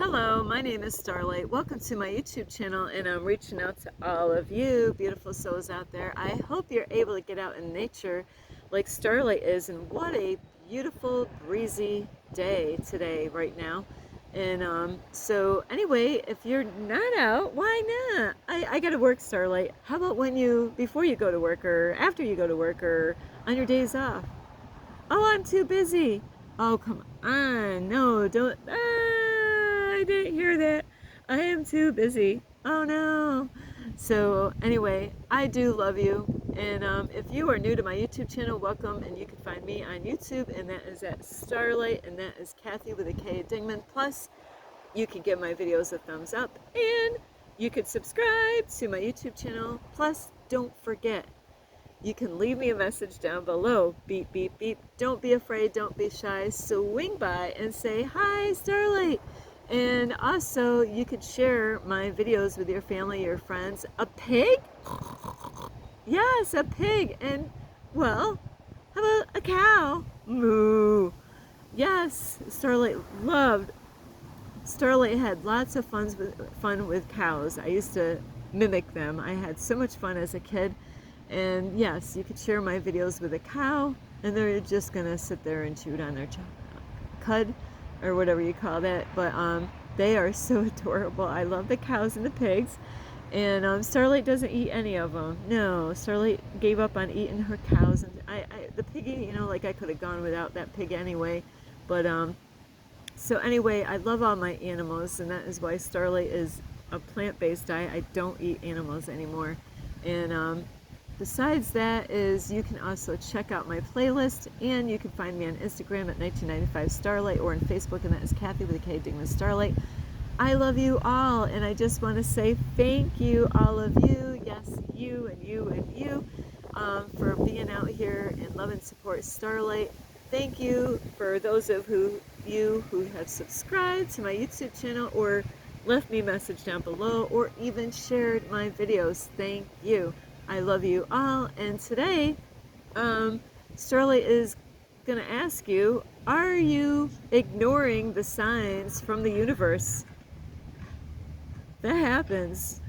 Hello, my name is Starlight. Welcome to my YouTube channel, and I'm reaching out to all of you beautiful souls out there. I hope you're able to get out in nature like Starlight is, and what a beautiful breezy day today right now. And so anyway, if you're not out, why not? I gotta work, Starlight. How about before you go to work, or after you go to work, or on your days off? Oh, I'm too busy. Oh, come on. No, don't. I didn't hear that. I am too busy. Oh, no. So, anyway, I do love you. And if you are new to my YouTube channel, welcome. And you can find me on YouTube, and that is at Starlight, and that is Kathy with a K Dingman. Plus, you can give my videos a thumbs up, and you could subscribe to my YouTube channel. Plus, don't forget, you can leave me a message down below. Beep, beep, beep. Don't be afraid. Don't be shy. Swing by and say, hi, Starlight. And also, you could share my videos with your family, your friends. A pig? Yes, a pig. And, well, how about a cow? Moo. Yes, Starlight had lots of fun with cows. I used to mimic them. I had so much fun as a kid. And yes, you could share my videos with a cow, and they're just gonna sit there and chew on their cud, or whatever you call that. But they are so adorable. I love the cows and the pigs. And Starlight doesn't eat any of them. No, Starlight gave up on eating her cows. And the piggy, like I could have gone without that pig anyway. But so anyway, I love all my animals, and that is why Starlight is a plant-based diet. I don't eat animals anymore. And besides that is, you can also check out my playlist, and you can find me on Instagram at 1995 Starlight, or on Facebook, and that is Kathy with a K Dingman Starlight. I love you all, and I just want to say thank you, all of you. Yes, you and you and you, for being out here and love and support Starlight. Thank you for those of you who have subscribed to my YouTube channel, or left me a message down below, or even shared my videos. Thank you. I love you all. And today, Starlight is going to ask you, are you ignoring the signs from the universe? That happens.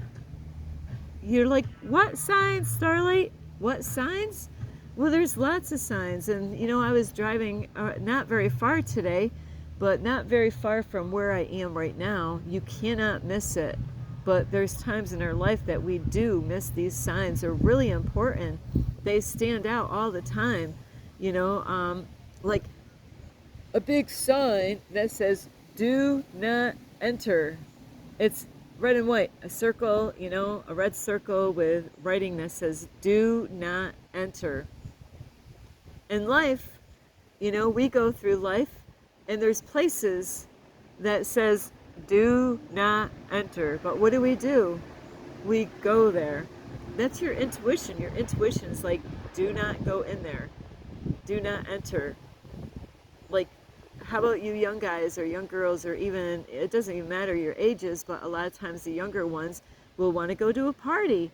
You're like, what signs, Starlight? What signs? Well, there's lots of signs. And, I was driving not very far today, but not very far from where I am right now. You cannot miss it. But there's times in our life that we do miss these signs. They're really important. They stand out all the time. Like a big sign that says, do not enter. It's red and white, a circle, a red circle with writing that says, do not enter. In life, we go through life, and there's places that says, do not enter. But what do? We go there. That's your intuition. Your intuition is like, do not go in there. Do not enter. Like, how about you young guys or young girls, or even, it doesn't even matter your ages, but a lot of times the younger ones will want to go to a party,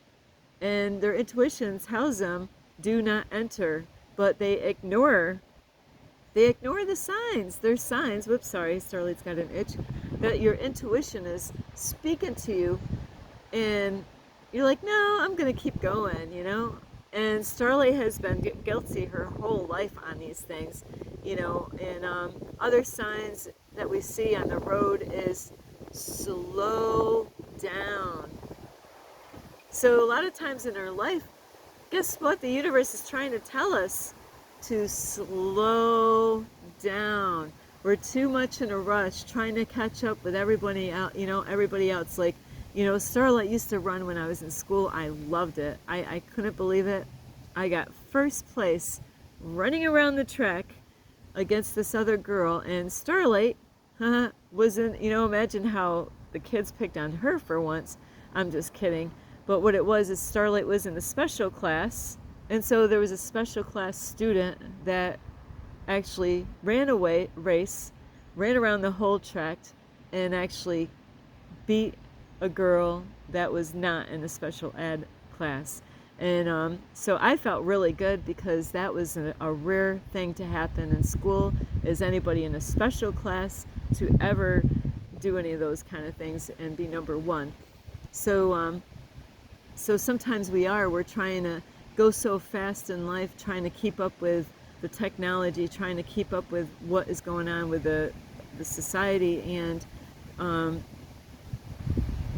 and their intuition tells them, do not enter. But they ignore the signs. There's signs, whoops, sorry, Starlight's got an itch, that your intuition is speaking to you, and you're like, no, I'm gonna keep going, And Starlight has been guilty her whole life on these things, and other signs that we see on the road is slow down. So a lot of times in our life, guess what? The universe is trying to tell us to slow down. We're too much in a rush, trying to catch up with everybody out, everybody else. Like, Starlight used to run when I was in school. I loved it. I couldn't believe it. I got first place running around the track against this other girl, and Starlight wasn't, imagine how the kids picked on her for once. I'm just kidding. But what it was is Starlight was in a special class, and so there was a special class student that actually ran around the whole track, and actually beat a girl that was not in the special ed class. And so I felt really good, because that was a rare thing to happen in school, is anybody in a special class to ever do any of those kind of things and be number one. So so sometimes we're trying to go so fast in life, trying to keep up with the technology, trying to keep up with what is going on with the society, and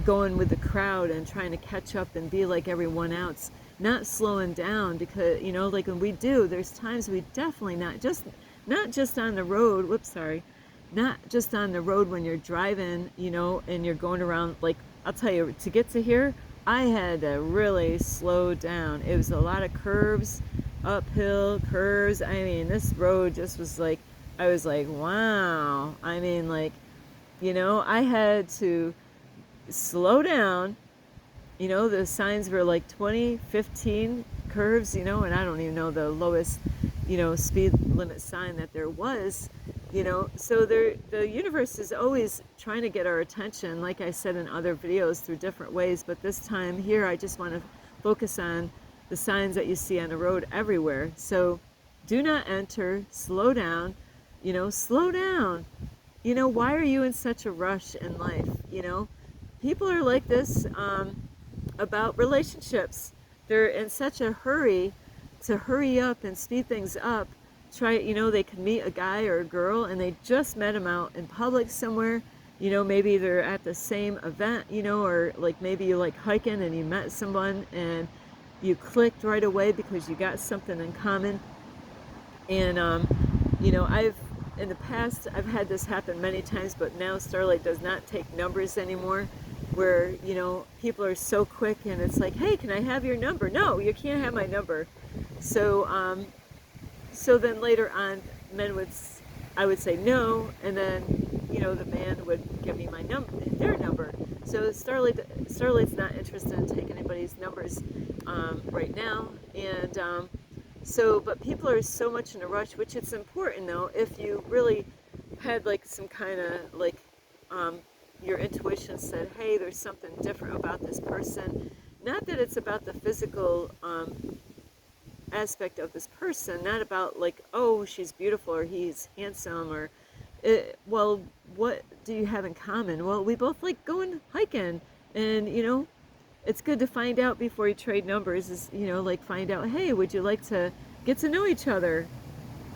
going with the crowd and trying to catch up and be like everyone else, not slowing down. Because like when we do, there's times we definitely not just on the road, not just on the road when you're driving, and you're going around. Like, I'll tell you, to get to here, I had to really slow down. It was a lot of curves, uphill curves. I mean, this road just was like, I was like, wow. I mean, like, I had to slow down. The signs were like 20, 15 curves, and I don't even know the lowest, speed limit sign that there was, So the universe is always trying to get our attention, like I said in other videos, through different ways. But this time here, I just want to focus on the signs that you see on the road everywhere. So do not enter, slow down, slow down. Why are you in such a rush in life? People are like this about relationships. They're in such a hurry to hurry up and speed things up. They could meet a guy or a girl and they just met him out in public somewhere. Maybe they're at the same event, or like maybe you like hiking and you met someone and you clicked right away because you got something in common. And, in the past, I've had this happen many times, but now Starlight does not take numbers anymore, where, people are so quick and it's like, hey, can I have your number? No, you can't have my number. So, so then later on, I would say no, and then, the man would give me their number. So Starlight's not interested in taking anybody's numbers right now. And but people are so much in a rush, which it's important though, if you really had like some kind of like, your intuition said, hey, there's something different about this person. Not that it's about the physical aspect of this person, not about like, oh, she's beautiful or he's handsome, or well, what do you have in common? Well, we both like going hiking, and it's good to find out before you trade numbers, is like find out, hey, would you like to get to know each other?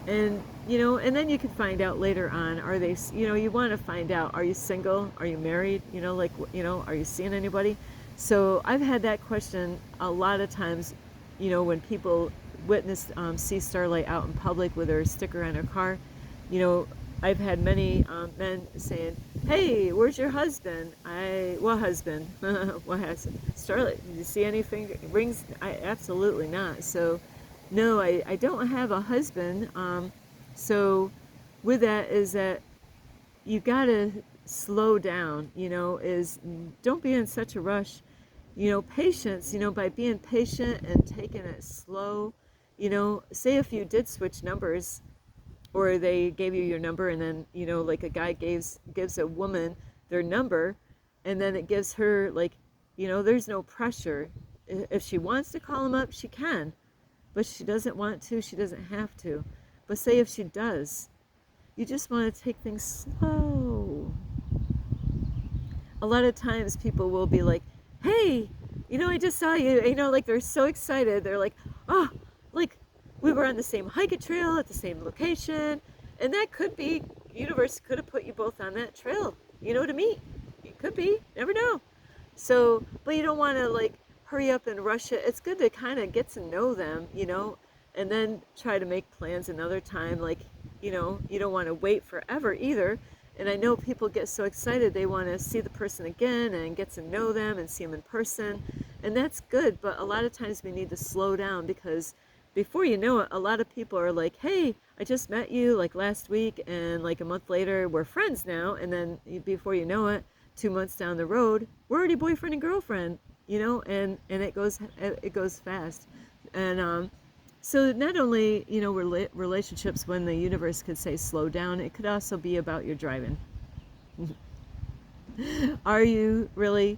And and then you can find out later on, are they, you want to find out, are you single, are you married, like, are you seeing anybody? So I've had that question a lot of times, when people see Starlight out in public with her sticker on her car. I've had many men saying, hey, where's your husband? What husband? What has Starlight? Did you see anything rings? Absolutely not. So no, I don't have a husband. So with that is that you gotta slow down, don't be in such a rush. Patience, by being patient and taking it slow. Say if you did switch numbers, or they gave you your number, and then, like a guy gives a woman their number, and then it gives her, like, there's no pressure. If she wants to call him up, she can. But she doesn't want to, she doesn't have to. But say if she does, you just want to take things slow. A lot of times people will be like, hey, I just saw you, like they're so excited. They're like, oh, like we were on the same hiking trail at the same location. And that could be, the universe could have put you both on that trail, to meet. It could be, never know. So, but you don't want to like hurry up and rush it. It's good to kind of get to know them, and then try to make plans another time. Like, you don't want to wait forever either. And I know people get so excited, they want to see the person again and get to know them and see them in person. And that's good, but a lot of times we need to slow down, because before you know it, a lot of people are like, hey, I just met you like last week, and like a month later, we're friends now. And then before you know it, 2 months down the road, we're already boyfriend and girlfriend, and it goes fast. And so not only, relationships, when the universe could say slow down, it could also be about your driving. Are you really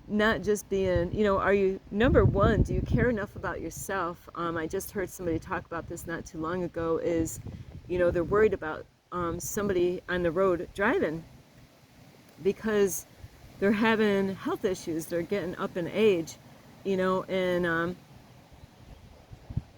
not just being, are you, number one, do you care enough about yourself? I just heard somebody talk about this not too long ago, is, they're worried about somebody on the road driving. because they're having health issues, they're getting up in age, you know,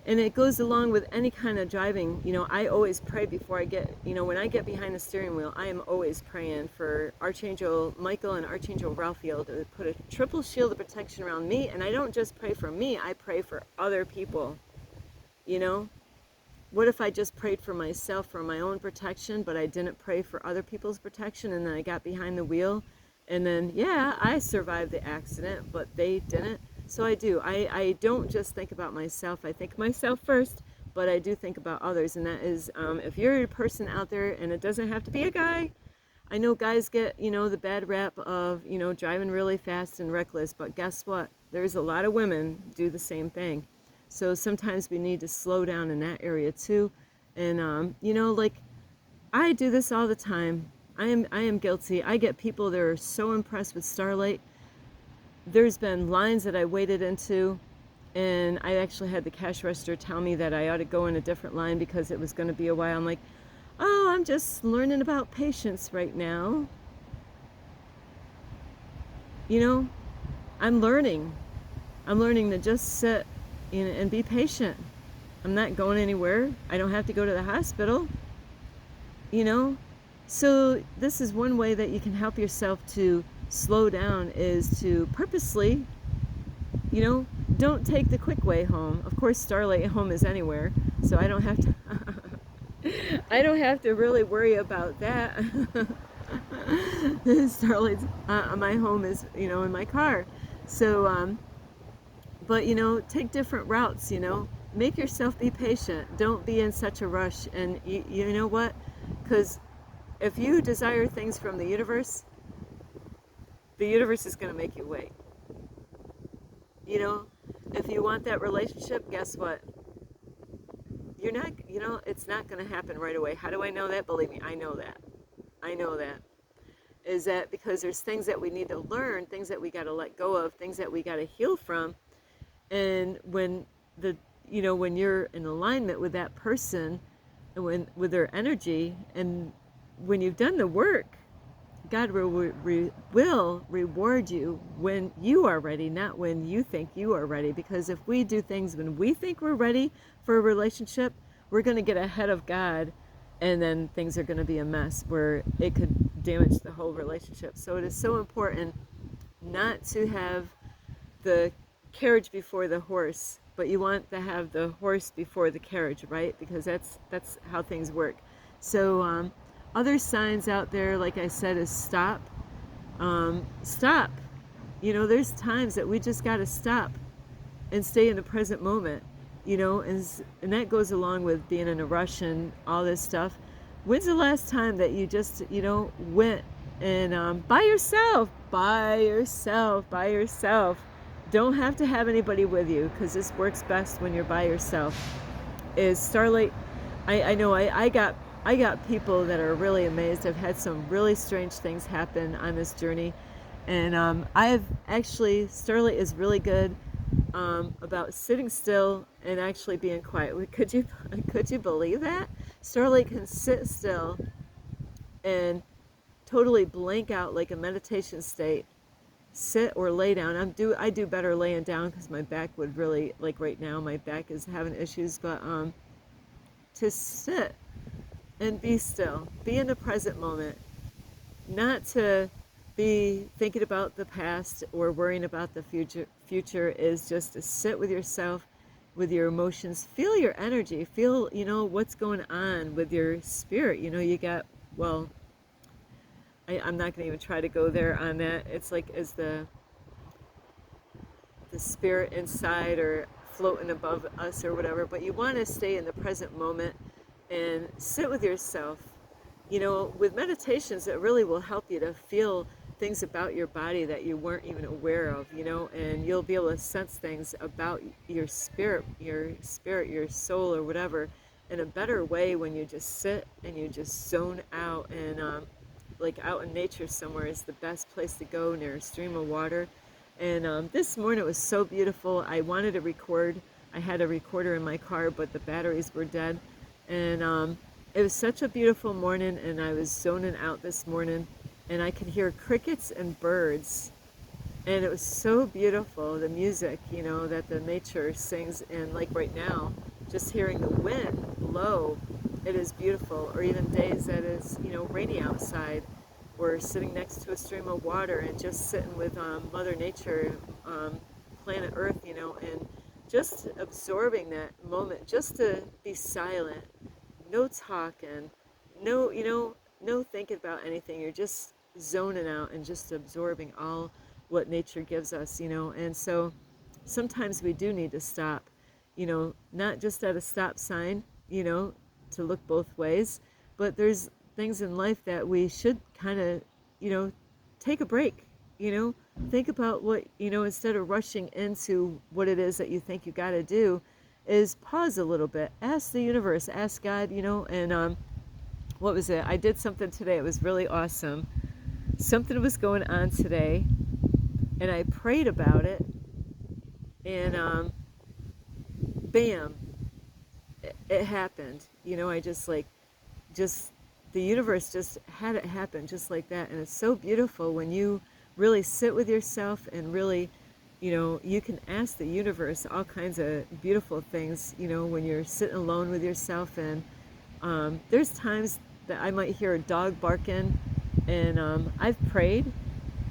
and it goes along with any kind of driving. You know, I always pray before I get, you know, when I get behind the steering wheel, I am always praying for Archangel Michael and Archangel Raphael to put a triple shield of protection around me. And I don't just pray for me, I pray for other people. You know, what if I just prayed for myself for my own protection, but I didn't pray for other people's protection, and then I got behind the wheel, and then, yeah, I survived the accident, but they didn't. So I do. I don't just think about myself. I think myself first, but I do think about others. And that is, if you're a person out there, and it doesn't have to be a guy. I know guys get, you know, the bad rap of, you know, driving really fast and reckless. But guess what? There's a lot of women do the same thing. So sometimes we need to slow down in that area too. And, you know, like, I do this all the time. I am guilty. I get people that are so impressed with Starlight. There's been lines that I waded into, and I actually had the cash register tell me that I ought to go in a different line because it was going to be a while. I'm like, oh, I'm just learning about patience right now. You know, I'm learning. I'm learning to just sit and be patient. I'm not going anywhere. I don't have to go to the hospital. You know, so this is one way that you can help yourself to slow down, is to purposely, you know, don't take the quick way home. Of course, Starlight home is anywhere, so I don't have to I don't have to really worry about that. Starlight's my home is, you know, in my car. So but, you know, take different routes, you know. Make yourself be patient. Don't be in such a rush. And you know what? Because if you desire things from the universe is going to make you wait. You know, if you want that relationship, guess what? You're not, you know, it's not going to happen right away. How do I know that? Believe me, I know that. I know that. Is that because there's things that we need to learn, things that we got to let go of, things that we got to heal from. And when you know, when you're in alignment with that person, and with their energy, and when you've done the work, God will reward you when you are ready, not when you think you are ready. Because if we do things when we think we're ready for a relationship, we're going to get ahead of God, and then things are going to be a mess where it could damage the whole relationship. So it is so important not to have the carriage before the horse, but you want to have the horse before the carriage, right? Because that's how things work. So other signs out there, like I said, is stop. Stop. You know, there's times that we just got to stop and stay in the present moment, you know, and that goes along with being in a rush and all this stuff. When's the last time that you just, you know, went and by yourself? Don't have to have anybody with you, because this works best when you're by yourself. Is Starlight, I know I got people that are really amazed. I've had some really strange things happen on this journey, and I've actually, Starlight is really good about sitting still and actually being quiet. Could you believe that? Starlight can sit still and totally blank out, like a meditation state. Sit or lay down. I do better laying down, because my back would really, like right now, my back is having issues. But to sit and be still, be in the present moment, not to be thinking about the past or worrying about the future, is just to sit with yourself, with your emotions, feel your energy, feel, you know, what's going on with your spirit. You know, you got, well, I'm not going to even try to go there on that. It's like, is the spirit inside or floating above us or whatever, but you want to stay in the present moment and sit with yourself. You know, with meditations, it really will help you to feel things about your body that you weren't even aware of, you know, and you'll be able to sense things about your spirit, your soul or whatever, in a better way when you just sit and you just zone out. And like out in nature somewhere is the best place to go, near a stream of water. And this morning it was so beautiful. I wanted to record. I had a recorder in my car, but the batteries were dead. And it was such a beautiful morning, and I was zoning out this morning. and I could hear crickets and birds. And it was so beautiful, the music, that the nature sings. And like right now, just hearing the wind blow, it is beautiful. Or even days that it's, rainy outside. We're sitting next to a stream of water and just sitting with Mother Nature, planet Earth, and just absorbing that moment, just to be silent, no talking, no, no thinking about anything. You're just zoning out and just absorbing all what nature gives us, And so sometimes we do need to stop, not just at a stop sign, to look both ways, but there's things in life that we should kind of, take a break, think about what, instead of rushing into what it is that you think you got to do, is pause a little bit, ask the universe, ask God, and what was it? I did something today. It was really awesome. Something was going on today, and I prayed about it, and bam, it happened. I just the universe just had it happen just like that. And it's so beautiful when you really sit with yourself and really, you can ask the universe all kinds of beautiful things, when you're sitting alone with yourself. And there's times that I might hear a dog barking, and I've prayed,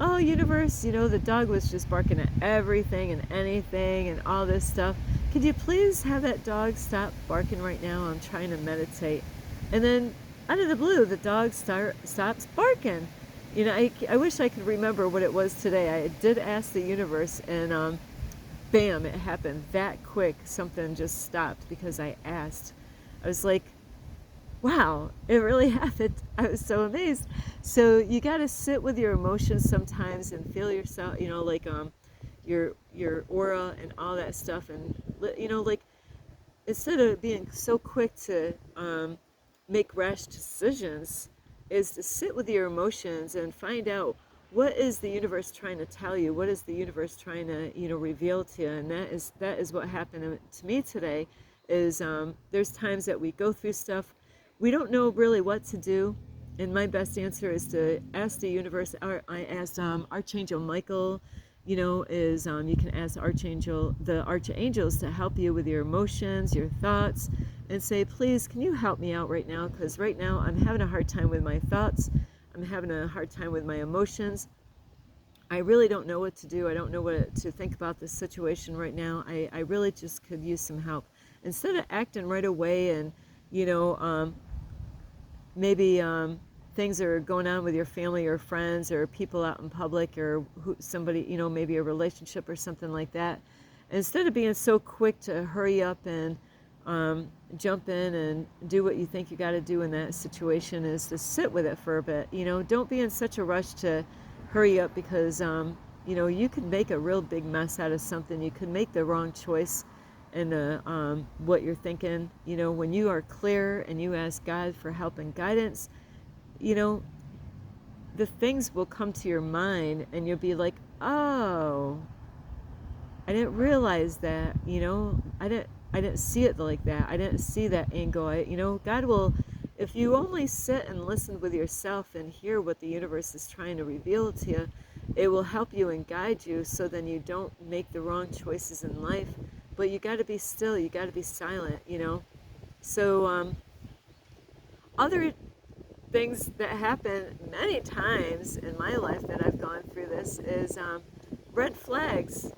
oh, universe, the dog was just barking at everything and anything and all this stuff. Could you please have that dog stop barking right now? I'm trying to meditate. And then out of the blue, the dog stops barking. I wish I could remember what it was today. I did ask the universe, and bam, it happened that quick. Something just stopped because I asked. I was like, wow, it really happened. I was so amazed. So you got to sit with your emotions sometimes and feel yourself, like your aura and all that stuff. And, like, instead of being so quick to make rash decisions, is to sit with your emotions and find out what is the universe trying to tell you, what is the universe trying to reveal to you. And that is what happened to me today. Is there's times that we go through stuff, we don't know really what to do, and my best answer is to ask the universe. I asked Archangel Michael, is you can ask the archangels to help you with your emotions, your thoughts, and say, please, can you help me out right now? Because right now I'm having a hard time with my thoughts. I'm having a hard time with my emotions. I really don't know what to do. I don't know what to think about this situation right now. I really just could use some help. Instead of acting right away and, maybe things are going on with your family or friends or people out in public, or somebody, maybe a relationship or something like that. Instead of being so quick to hurry up and jump in and do what you think you got to do in that situation, is to sit with it for a bit. Don't be in such a rush to hurry up, because you could make a real big mess out of something. You could make the wrong choice in what you're thinking. When you are clear and you ask God for help and guidance, the things will come to your mind, and you'll be like, oh, I didn't realize that. I didn't see it like that. I didn't see that angle. God will, if you only sit and listen with yourself and hear what the universe is trying to reveal to you, it will help you and guide you, so then you don't make the wrong choices in life. But you got to be still. You got to be silent. So other things that happen many times in my life that I've gone through this is red flags.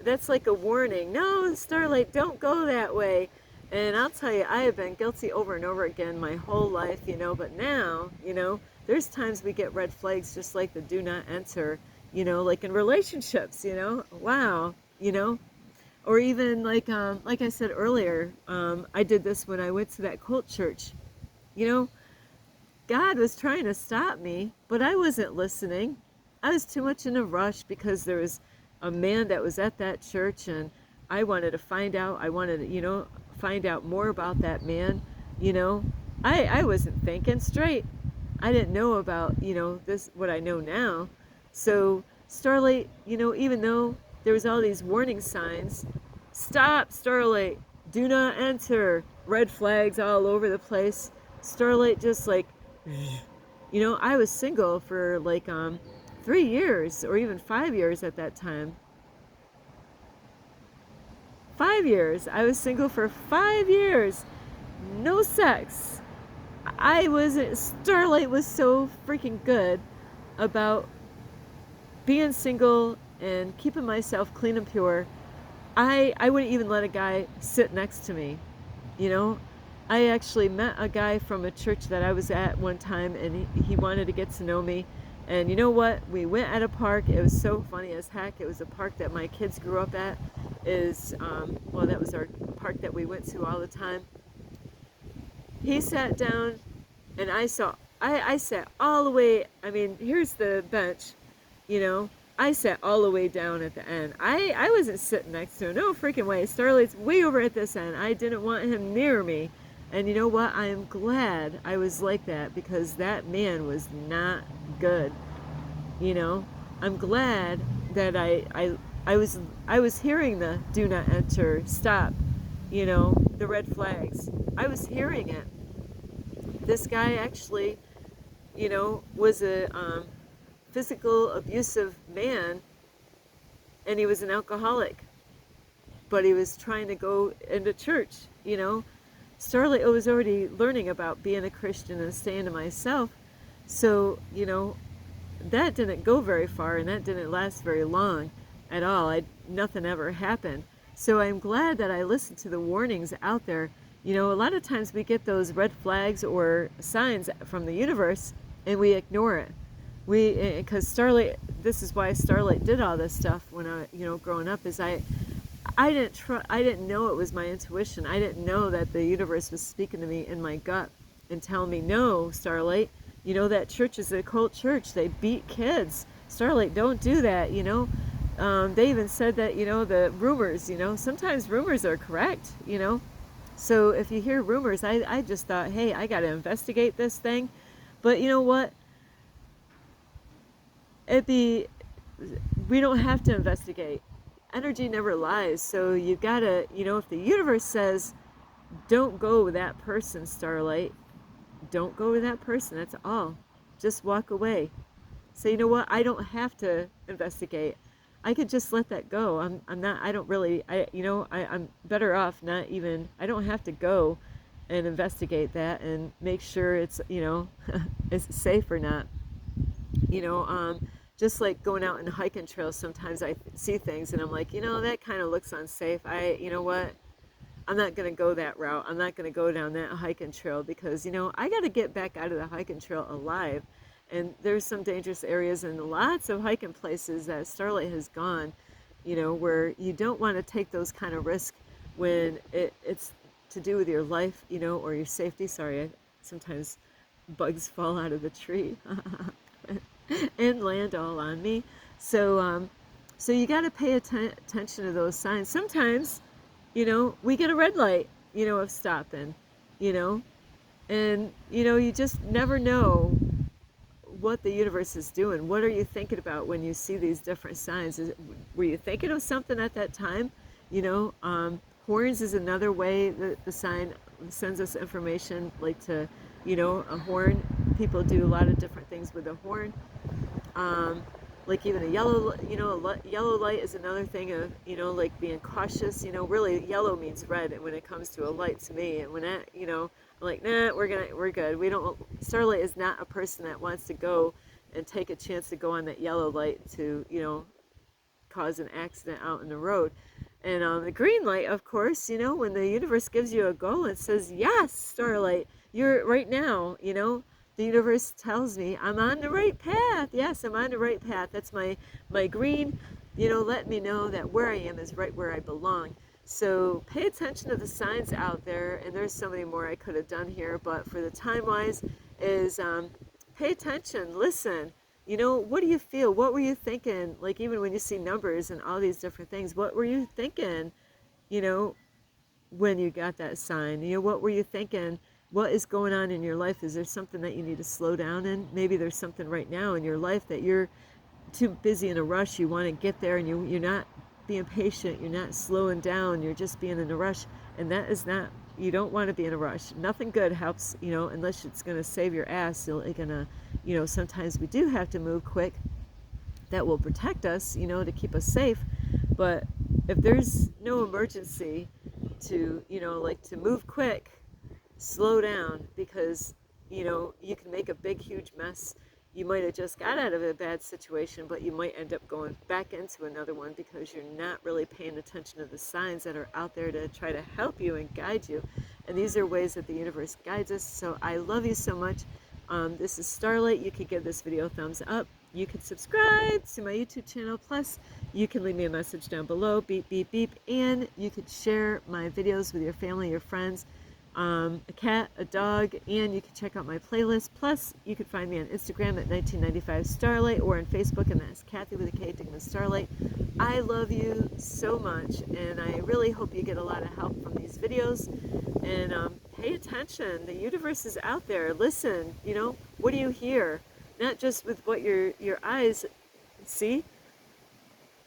That's like a warning. No, Starlight, don't go that way. And I'll tell you, I have been guilty over and over again my whole life, but now, there's times we get red flags, just like the do not enter, like in relationships, wow, or even like I said earlier, I did this when I went to that cult church. God was trying to stop me, but I wasn't listening. I was too much in a rush, because there was a man that was at that church, and I wanted to find out. I wanted to, find out more about that man. I wasn't thinking straight. I didn't know about, this, what I know now. So Starlight, even though there was all these warning signs, stop, Starlight, do not enter, red flags all over the place. Starlight just like You know, I was single for like 3 years or even 5 years at that time. 5 years. I was single for 5 years. No sex. I was Starlight was so freaking good about being single and keeping myself clean and pure. I wouldn't even let a guy sit next to me. You know, I actually met a guy from a church that I was at one time, and he wanted to get to know me. And you know what? We went at a park. It was so funny as heck. It was a park that my kids grew up at. Well, that was our park that we went to all the time. He sat down, and I sat all the way. I mean, here's the bench, you know. I sat all the way down at the end. I wasn't sitting next to him. No freaking way. Starlight's way over at this end. I didn't want him near me. And you know what? I am glad I was like that, because that man was not good. You know? I'm glad that I was hearing the do not enter, stop, you know, the red flags. I was hearing it. This guy actually, you know, was a physical abusive man, and he was an alcoholic, but he was trying to go into church. You know, Starlight was already learning about being a Christian and staying to myself, so you know, that didn't go very far, and that didn't last very long at all. Nothing ever happened. So I'm glad that I listened to the warnings out there. You know, a lot of times we get those red flags or signs from the universe and we ignore it. Because Starlight, this is why Starlight did all this stuff when I, you know, growing up, is I didn't know it was my intuition. I didn't know that the universe was speaking to me in my gut and telling me, no, Starlight, you know, that church is a cult church. They beat kids. Starlight, don't do that, you know. They even said that, you know, the rumors, you know, sometimes rumors are correct, you know. So if you hear rumors, I just thought, hey, I got to investigate this thing. But you know what? We don't have to investigate. Energy never lies. So you gotta, you know, if the universe says, don't go with that person, Starlight, don't go with that person. That's all. Just walk away. Say, you know what? I don't have to investigate. I could just let that go. I don't really, I'm better off not even, I don't have to go and investigate that and make sure it's, you know, is safe or not. You know, just like going out and hiking trails, sometimes I see things and I'm like, you know, that kind of looks unsafe. You know what? I'm not going to go that route. I'm not going to go down that hiking trail because, you know, I got to get back out of the hiking trail alive. And there's some dangerous areas and lots of hiking places that Starlight has gone, you know, where you don't want to take those kind of risks when it's to do with your life, you know, or your safety. Sorry, sometimes bugs fall out of the tree and land all on me. So you got to pay attention to those signs. Sometimes, you know, we get a red light, you know, of stopping, you know, and, you know, you just never know what the universe is doing. What are you thinking about when you see these different signs? Were you thinking of something at that time? You know, horns is another way that the sign sends us information, like to, you know, a horn. People do a lot of different things with a horn. Like even a yellow, you know, yellow light is another thing of, you know, like being cautious. You know, really yellow means red when it comes to a light to me. And when that, you know, I'm like, nah, we're good. We don't. Starlight is not a person that wants to go and take a chance to go on that yellow light to, you know, cause an accident out in the road. And the green light, of course, you know, when the universe gives you a goal and says, yes, Starlight, you're right now, you know, the universe tells me I'm on the right path. Yes, I'm on the right path. That's my green, you know, let me know that where I am is right where I belong. So pay attention to the signs out there, and there's so many more I could have done here, but for the time-wise is pay attention, listen. You know, what do you feel? What were you thinking? Like even when you see numbers and all these different things, what were you thinking, you know, when you got that sign? You know, what were you thinking? What is going on in your life? Is there something that you need to slow down in? Maybe there's something right now in your life that you're too busy in a rush. You want to get there and you're not being patient. You're not slowing down. You're just being in a rush. And that is not You don't want to be in a rush. Nothing good helps, unless it's going to save your ass. You're going to, sometimes we do have to move quick. That will protect us, to keep us safe. But if there's no emergency to, like to move quick, slow down, because, you can make a big, huge mess. You might have just got out of a bad situation, but you might end up going back into another one because you're not really paying attention to the signs that are out there to try to help you and guide you. And these are ways that the universe guides us. So I love you so much. This is Starlight. You could give this video a thumbs up. You can subscribe to my YouTube channel. Plus, you can leave me a message down below, beep, beep, beep. And you could share my videos with your family, your friends, a cat, a dog, and you can check out my playlist. Plus, you can find me on Instagram at 1995 Starlight or on Facebook, and that's Kathy with a K, Dickman Starlight. I love you so much, and I really hope you get a lot of help from these videos. And pay attention. The universe is out there. Listen, what do you hear? Not just with what your eyes see.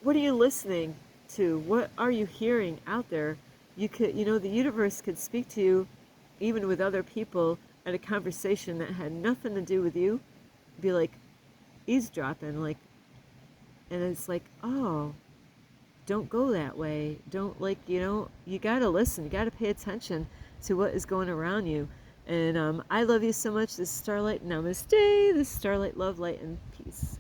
What are you listening to? What are you hearing out there? You could, the universe could speak to you even with other people at a conversation that had nothing to do with you. Be like eavesdropping, like, and it's like, oh, don't go that way. Don't, like, you gotta listen. You gotta pay attention to what is going around you. And I love you so much. This is Starlight. Namaste. This is Starlight. Love, light, and peace.